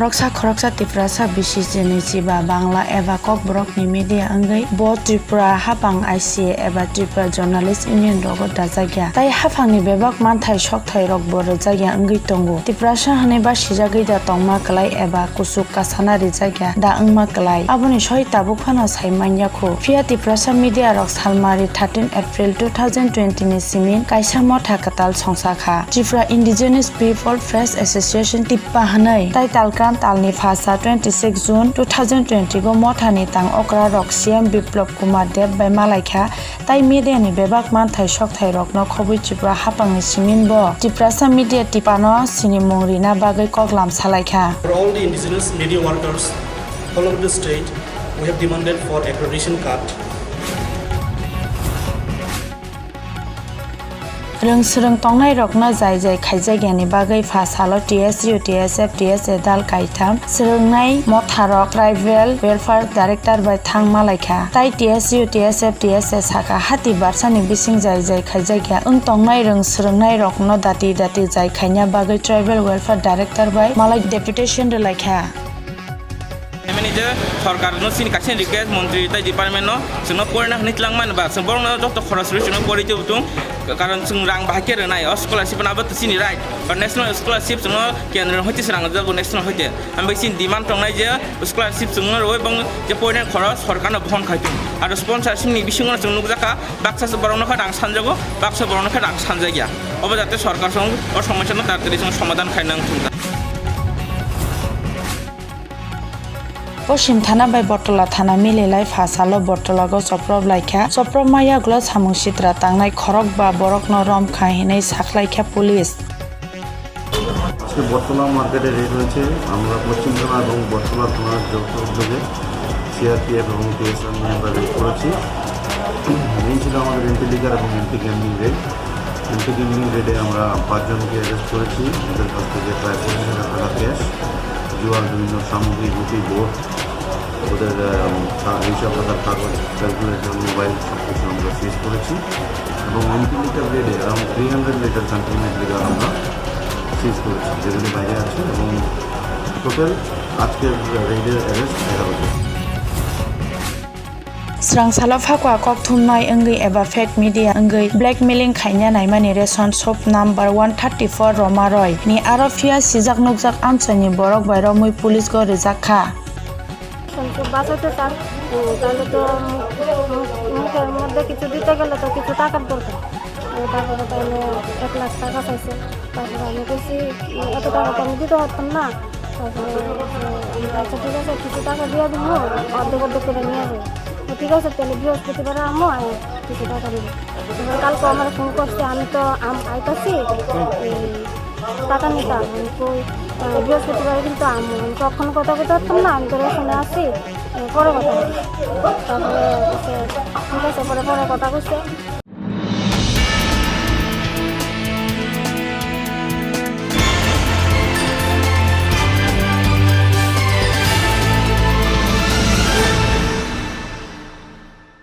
खरकसा टिप्रासा बिसि जेनिचिबा बांला एबा ककबरकनि मिडिया अंगै बो त्रिपुरा हाफां आईसी एबा त्रिपुरा जर्नालिस्ट यूनियन रगो दाजाग्या ताई हाफांनि बेबाक मानथाय सकथाय रग बर जाग्या अंगै तंगो टिप्रासा हने बा सिजागैदा तंमा कलाय एबा कुसुक कासाना रिजाग्या दा अंगमा कलाय आबुनि सय ताबुक फाना साइमान्याखो फिया टिप्रासा मिडिया रग सालमारि 13 एप्रिल 2020 नि सिमिन कायसा मथा कताल संसाखा Tripura indigenous people press association टिप्पा हनै ताई तालकान तालनि फासा 26 जून 2020 गो मथानि तां अक्रा रक सीएम बिप्लब कुमार देब बाय मालायखा ताई मिडियानि बेबाक मानथाय सकथाय रकनो खबै त्रिपुरा हापांनि सिमिन ब टिप्रासा मिडिया टिपानो सिनि मुंरिना बागै कगलाम सालायखा For all the indigenous media workers all over the state, we have demanded for accreditation card. रोंसोरों तंनाय रकना जाय जाय खायजायगानि बागै फासालो टीएसयू टीएसएफ टीएसए दाल कायथाम सोलोंनाय मथारक ट्राइबेल वेलफेयर डाइरेक्टर बाय थां मालायखा ताई टीएसयू टीएसएफ टीएसए साका हाती बारसानि बिसिं जाय जाय खायजायगा ओं तंनाय रोंसोरोंनाय रकनो दाति जाय खायना बागै ट्राइबेल वेलफेयर डाइरेक्टर बाय मालाय डेपुटेशन रलायखा Manager सरकार नो सिन कासिन रिक्वेस्ट मंत्री ताई डिपार्टमेंट नो जोंनो परेना हनितलां मान बा जों बरनो जत खरस जोंनो परिचय बुथुं कारण जों रां बाहाके रनाय स्कलारशिप नाबो सिनि राइट और नेशनल स्कलारशिप जोंनो केन्द्र हइते रां जगो नेशनल हइते आम बे सिन डिमांड तंनाय जे स्कलारशिप जोंनो रोय बं जे परेना खरस सरकारनो बहन खायथुं आरो स्पन्सरशिप नि बिसिङनो जों नुजाका बाक्सा बरनो खा रां सानजगो बाक्सा बरनो खा रां सानजागिया अबे जाते सरकार जों अ समस्यानो तारतरि जों समाधान खायनां थुं पश्चिम थाना बाय बटला थाना मिलेलाय फासालो बटलागो सप्रब लायखा सप्रब माया ग्लो सामुं सित्रा तांनाय खरक बा बरक न रम खाहिनै साखलायखा पुलिस আজকে বটতলা মার্কেটে রেড হয়েছে আমরা পশ্চিম থানা এবং বটতলা থানার যৌথ উদ্যোগে সিআরপিএফ এবং টিএসএম নিয়ে আমরা রেড করেছি মেইন ছিল আমাদের এন্টি লিগার এবং এন্টি গ্যাম্বিং রেড এন্টি গ্যাম্বিং রেডে আমরা 5 জনকে অ্যারেস্ট করেছি এদের কাছ থেকে প্রায় 25,000 টাকা ক্যাশ জুয়ার বিভিন্ন সামগ্রী গুটি বোর্ড ওদের হিসাব খাতার কাগজ ক্যালকুলেটর মোবাইল সব কিছু আমরা সিজ করেছি এবং এন্টি লিটার রেডে অ্যারাউন্ড 300 লিটার কন্টেইনার লিটার আমরা সিজ করেছি যেগুলি বাইরে আছে এবং টোটাল আজকের রেডের অ্যারেস্ট 11 জন स्रांसालो फाकवा ककथुमनाय अंगै एबा फेक मीडिया अंगै ब्लैकमेलिंग खायना नायमानि रेशन शप नम्बर 134 रोमारय नि आरफिया सिजाक नुकजाक आमसानि बरक बायराव मै पुलिस गो रिजाखा संको बासाते তাহলে তো মুখের মধ্যে কিছু দিতে গেলে তো কিছু টাকার দরকার তারপরে তাহলে 1 লাখ টাকা চাইছে তারপরে আমি বলছি এত টাকা তো আমি দিতে পারতাম না তারপরে আচ্ছা ঠিক আছে কিছু টাকা দিয়ে দিব অর্ধেক করে নিয়ে যাবো ঠিক আছে তাহলে বৃহস্পতিবার আমো কিছু টাকা দেবো কালকে আমার ফোন করছে আমি তো আইতাছি টাকা নিতাম বৃহস্পতিবার কিন্তু আমি তখন কথা বলতে পারতাম না আমি তো রেশনে আছি পরে কথা বলছি তারপরে ঠিক আছে পরে কথা বলছে